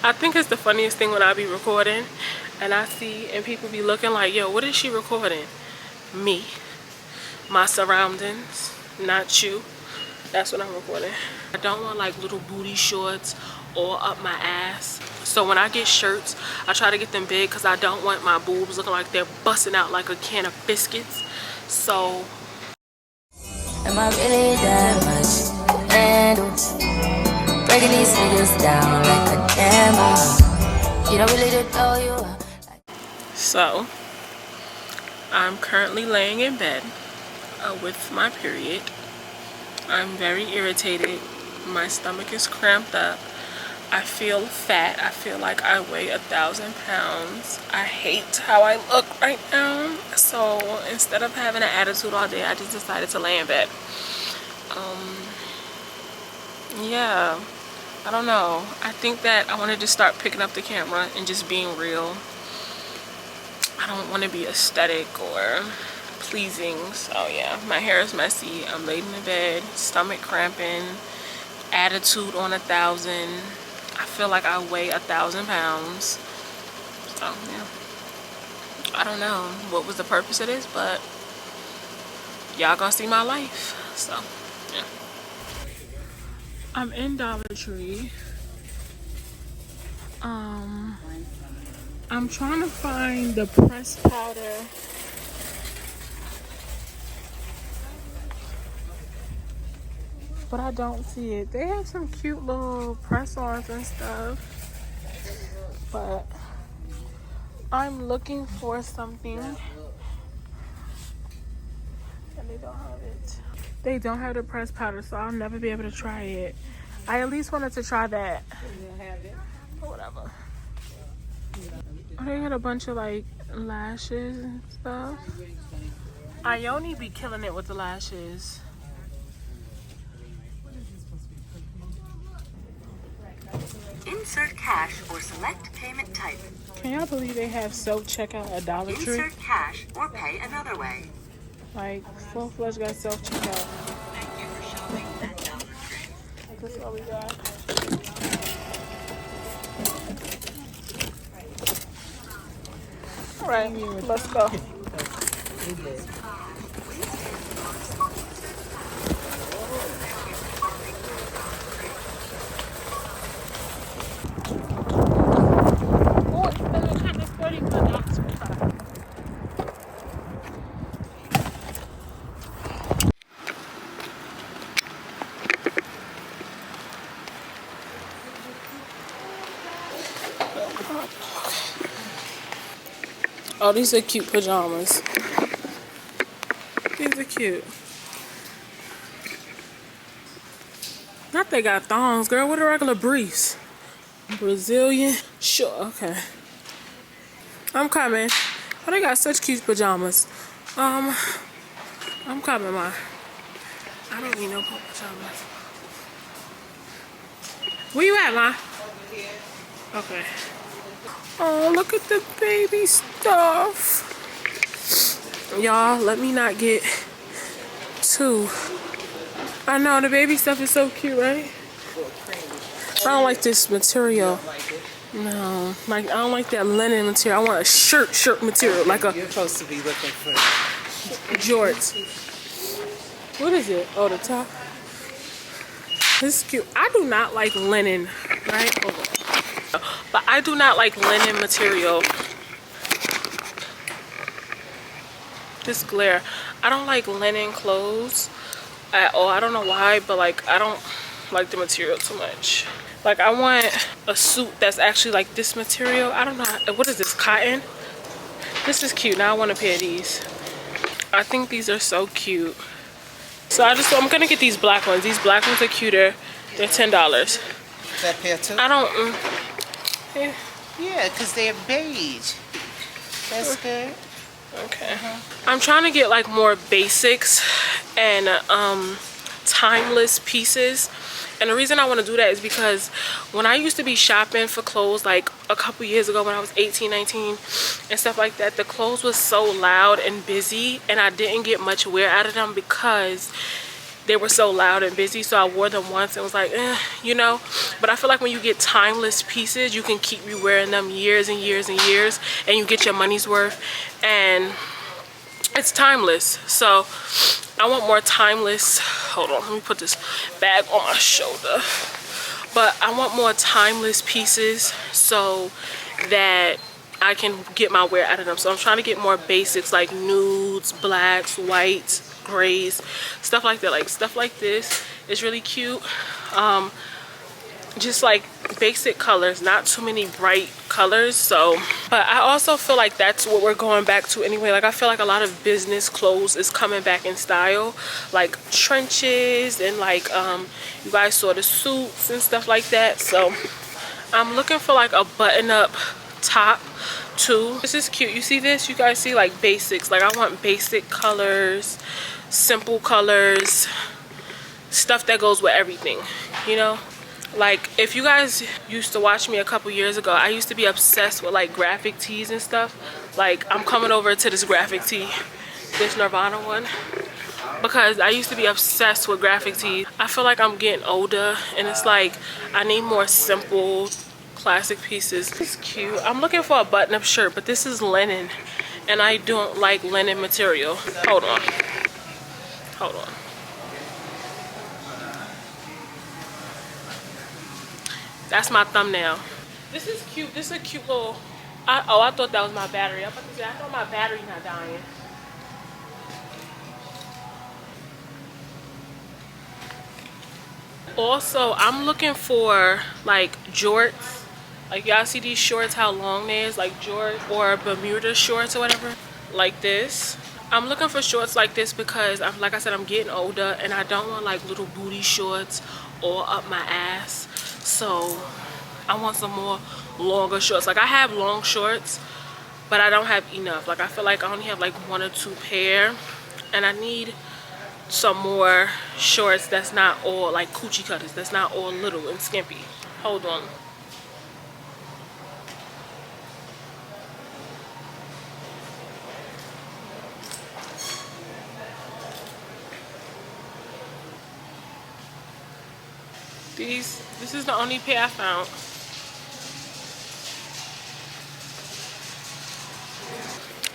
I think it's the funniest thing when I be recording and I see and people be looking like, yo, what is she recording? Me. My surroundings, not you. That's what I'm recording. I don't want like little booty shorts all up my ass. So when I get shirts, I try to get them big because I don't want my boobs looking like they're busting out like a can of biscuits. So am I really that much to handle? Breaking these niggas down like a camel. You don't really know you. So I'm currently laying in bed with my period. I'm very irritated. My stomach is cramped up. I feel fat. I feel like I weigh 1,000 pounds. I hate how I look right now. So instead of having an attitude all day, I just decided to lay in bed. Yeah, I don't know. I think that I want to just start picking up the camera and just being real. I don't want to be aesthetic or pleasing. So yeah, my hair is messy. I'm laid in the bed, stomach cramping, attitude on 1,000. I feel like I weigh 1,000 pounds. So yeah, I don't know what was the purpose of this, but y'all gonna see my life. So yeah, I'm in Dollar Tree. I'm trying to find the pressed powder. But I don't see it. They have some cute little press-ons and stuff. But I'm looking for something. And they don't have it. They don't have the pressed powder, so I'll never be able to try it. I at least wanted to try that. Or whatever. Oh, they had a bunch of like lashes and stuff. Ione be killing it with the lashes. Insert cash or select payment type. Can y'all believe they have self-checkout at Dollar Tree? Insert cash or pay another way. Like, full-fledged got self-checkout. Thank you for shopping at Dollar Tree. That's all we got. All right, let's go. Oh, these are cute pajamas. These are cute. Not they got thongs, girl. What a regular briefs. Brazilian. Sure, okay. I'm coming. Oh, they got such cute pajamas. I'm coming, ma. I don't need no pajamas. Where you at, ma? Okay. Oh, look at the baby stuff. Y'all, let me not get too. I know, the baby stuff is so cute, right? I don't like this material. No, like I don't like that linen material. I want a shirt material, like a. You're supposed to be looking for jorts. What is it? Oh, the top. This is cute. I do not like linen, right? Hold on. But I do not like linen material. This glare. I don't like linen clothes at all. I don't know why, but like I don't like the material too much. Like I want a suit that's actually like this material. I don't know. What is this? Cotton? This is cute. Now I want a pair of these. I think these are so cute. So I'm gonna get these black ones. These black ones are cuter. They're $10. that pair too. I don't. Yeah, because they're beige. That's good. Okay. I'm trying to get like more basics and timeless pieces. And the reason I want to do that is because when I used to be shopping for clothes like a couple years ago when I was 18, 19 and stuff like that, the clothes was so loud and busy and I didn't get much wear out of them because they were so loud and busy, so I wore them once and was like, you know. But I feel like when you get timeless pieces, you can keep wearing them years and years and years, and you get your money's worth, and it's timeless. So I want more timeless. Hold on, let me put this bag on my shoulder. But I want more timeless pieces so that I can get my wear out of them. So I'm trying to get more basics like nudes, blacks, whites, grays, stuff like that. Like stuff like this is really cute. Just like basic colors, not too many bright colors. So, but I also feel like that's what we're going back to anyway. Like I feel like a lot of business clothes is coming back in style, like trenches and like you guys saw the suits and stuff like that. So I'm looking for like a button-up top too. This is cute. You see this? You guys see like basics. Like I want basic colors, simple colors, stuff that goes with everything, you know. Like if you guys used to watch me a couple years ago, I used to be obsessed with like graphic tees and stuff. Like I'm coming over to this graphic tee, this Nirvana one, because I used to be obsessed with graphic tees. I feel like I'm getting older and it's like I need more simple classic pieces. This is cute. I'm looking for a button-up shirt, but this is linen and I don't like linen material. Hold on. Hold on. That's my thumbnail. This is cute. This is a cute little... oh, I thought that was my battery. I was about to say, I thought my battery not dying. Also, I'm looking for like jorts. Like y'all see these shorts, how long they is? Like jort or Bermuda shorts or whatever. Like this. I'm looking for shorts like this because, like I said, I'm getting older and I don't want like little booty shorts all up my ass. So I want some more longer shorts. Like I have long shorts, but I don't have enough. Like I feel like I only have like 1 or 2 pair, and I need some more shorts that's not all like coochie cutters, that's not all little and skimpy. Hold on. This is the only pair I found.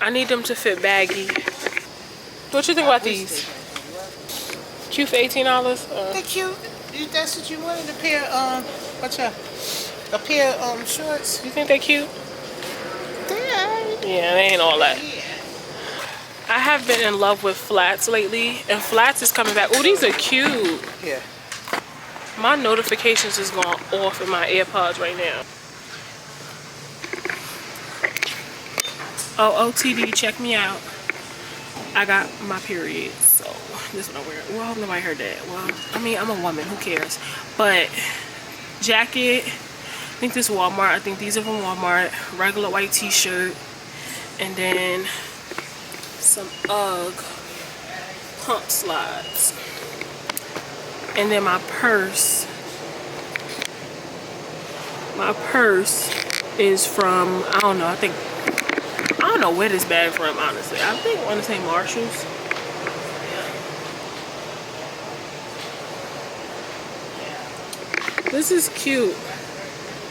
I need them to fit baggy. What you think about these? Cute for $18? They're cute. That's what you wanted, a pair, a pair of shorts. You think they're cute? Yeah. Yeah, they ain't all that. Yeah. I have been in love with flats lately, and flats is coming back. Oh, these are cute. Yeah. My notifications is going off in my AirPods right now. Oh, OTD, check me out. I got my period, so this is what I'm wearing. Well, I hope nobody heard that. Well, I mean, I'm a woman, who cares? But jacket, I think this is Walmart. I think these are from Walmart. Regular white t-shirt, and then some UGG pump slides. And then my purse is from, I don't know, I don't know where this bag from, honestly. I think I want to say Marshalls. This is cute.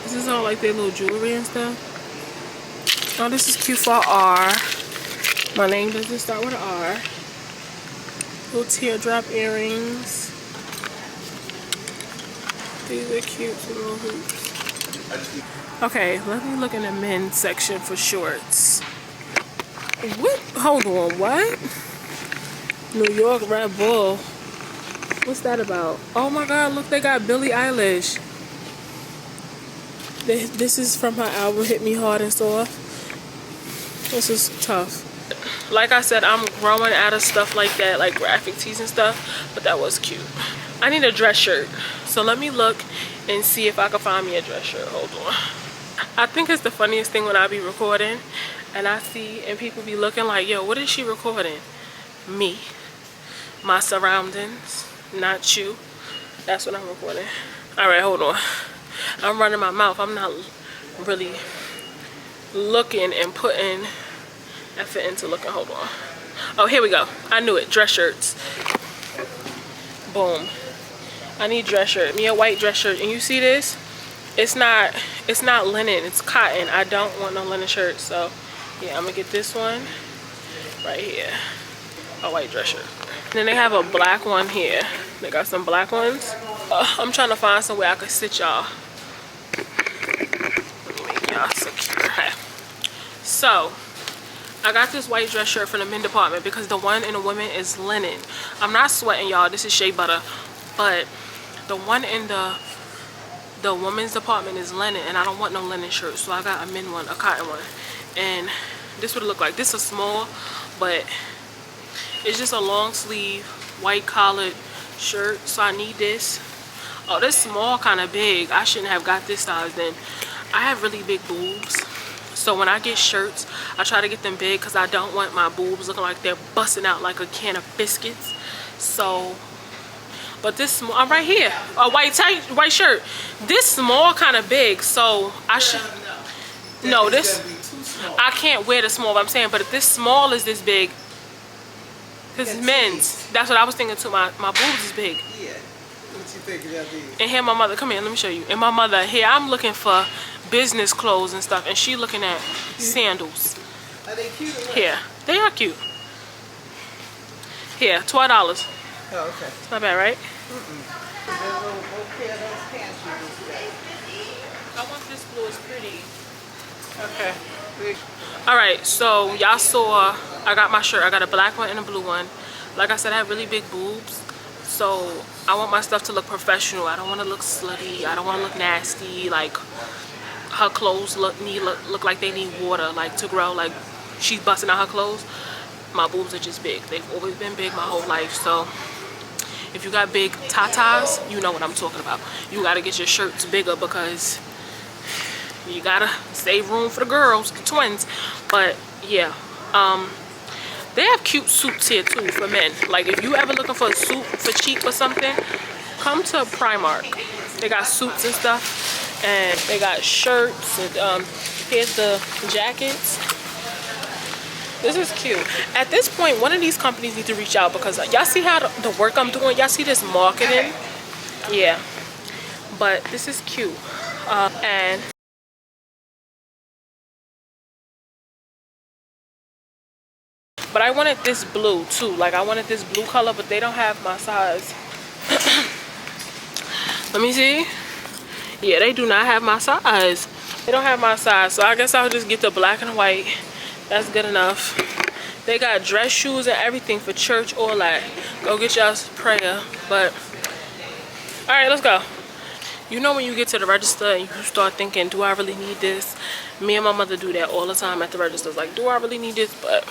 This is all like their little jewelry and stuff. Oh, this is cute for R. My name doesn't start with an R. Little teardrop earrings. These are cute little hoops. Okay, let me look in the men's section for shorts. What? Hold on, what? New York Red Bull. What's that about? Oh my god, look, they got Billie Eilish. This is from her album Hit Me Hard and Soft. This is tough. Like I said, I'm growing out of stuff like that, like graphic tees and stuff, but that was cute. I need a dress shirt, so let me look and see if I can find me a dress shirt. Hold on. I think it's the funniest thing when I be recording and I see and people be looking like, yo, what is she recording? Me, my surroundings, not you. That's what I'm recording. All right, hold on. I'm running my mouth. I'm not really looking and putting effort into looking. Hold on. Oh, here we go. I knew it. Dress shirts. Boom. I need dress shirt. Me a white dress shirt. And you see this? It's not linen, it's cotton. I don't want no linen shirt. So yeah, I'm gonna get this one right here. A white dress shirt. And then they have a black one here. They got some black ones. I'm trying to find somewhere I could sit y'all. Make y'all secure. Okay. So I got this white dress shirt from the men department because the one in the women is linen. I'm not sweating, y'all. This is shea butter. But the one in the women's department is linen, and I don't want no linen shirt. So I got a men one, a cotton one. And this would look like, this is small, but it's just a long sleeve, white collared shirt. So I need this. Oh, this small kind of big. I shouldn't have got this size then. I have really big boobs. So when I get shirts, I try to get them big because I don't want my boobs looking like they're busting out like a can of biscuits. So, but this small, I'm right here, a white shirt. This small kind of big, so I should, no, this, I can't wear the small, I'm saying, but if this small is this big, this is men's. That's what I was thinking too, my boobs is big. Yeah, what you think of that big? And here my mother, come here, let me show you. And my mother, here I'm looking for business clothes and stuff, and she looking at sandals. Are they cute or what? Here, they are cute. Here, $12. Oh, okay. It's not bad, right? I want this blue, it's pretty. Okay. All right, so y'all saw I got my shirt. I got a black one and a blue one. Like I said, I have really big boobs, so I want my stuff to look professional. I don't want to look slutty. I don't want to look nasty. Like her clothes look like they need water, like to grow. Like she's busting out her clothes. My boobs are just big. They've always been big my whole life. So if you got big tatas, you know what I'm talking about. You gotta get your shirts bigger because you gotta save room for the girls, the twins. But yeah, they have cute suits here too for men. Like if you ever looking for a suit for cheap or something, come to Primark. They got suits and stuff, and they got shirts and here's the jackets. This is cute. At this point, one of these companies need to reach out because y'all see how the work I'm doing. Y'all see this marketing? Yeah, but this is cute. And but I wanted this blue too. Like I wanted this blue color, but they don't have my size. Let me see. Yeah, they do not have my size. They don't have my size, so I guess I'll just get the black and white. That's good enough. They got dress shoes and everything for church, all that. Go get y'all prayer. But all right, let's go. You know when you get to the register and you start thinking, do I really need this? Me and my mother do that all the time at the registers. Like, do I really need this? But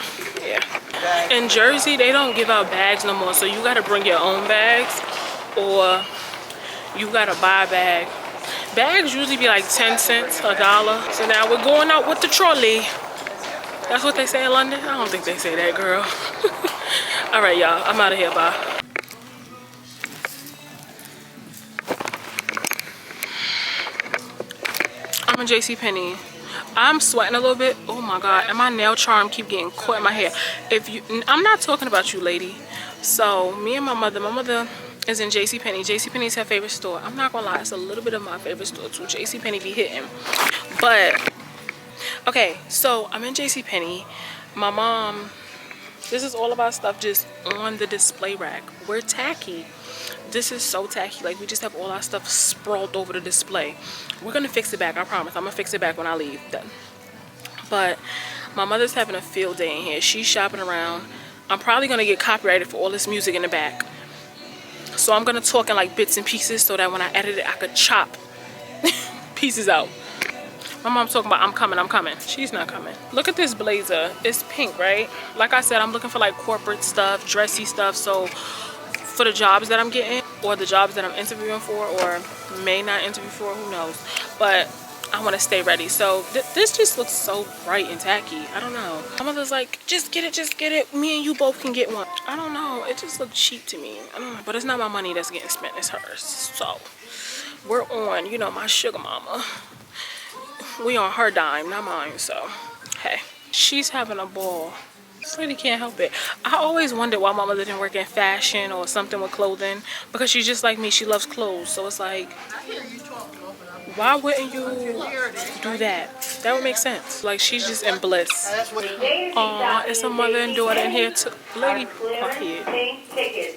yeah. In Jersey, they don't give out bags no more, so you gotta bring your own bags or you gotta buy a bag. Bags usually be like 10 cents, $1. So now we're going out with the trolley. That's what they say in London? I don't think they say that, girl. All right, y'all. I'm out of here. Bye. I'm in JCPenney. I'm sweating a little bit. Oh my God. And my nail charm keep getting caught in my hair. I'm not talking about you, lady. So me and my mother is in JCPenney. JCPenney's her favorite store. I'm not gonna lie, it's a little bit of my favorite store too. JCPenney be hitting. But okay, so I'm in JCPenney. My mom, this is all of our stuff just on the display rack. We're tacky. This is so tacky. Like we just have all our stuff sprawled over the display. We're gonna fix it back, I promise. I'm gonna fix it back when I leave. Done. But my mother's having a field day in here. She's shopping around. I'm probably gonna get copyrighted for all this music in the back. So I'm gonna talk in like bits and pieces so that when I edit it, I could chop pieces out. My mom's talking about I'm coming. She's not coming. Look at this blazer. It's pink, right? Like I said, I'm looking for like corporate stuff, dressy stuff. So for the jobs that I'm getting or the jobs that I'm interviewing for or may not interview for, who knows. But I want to stay ready. So this just looks so bright and tacky. I don't know. My mother's like, just get it. Me and you both can get one. I don't know. It just looks cheap to me. I don't know. But it's not my money that's getting spent. It's hers. So we're on, you know, my sugar mama. We on her dime, not mine. So, hey. She's having a ball. Really can't help it. I always wondered why my mother didn't work in fashion or something with clothing, because she's just like me. She loves clothes. So it's like, why wouldn't you do that? That would make sense. Like, she's just in bliss. Aw, it's a mother and daughter in here too. Lady, quiet.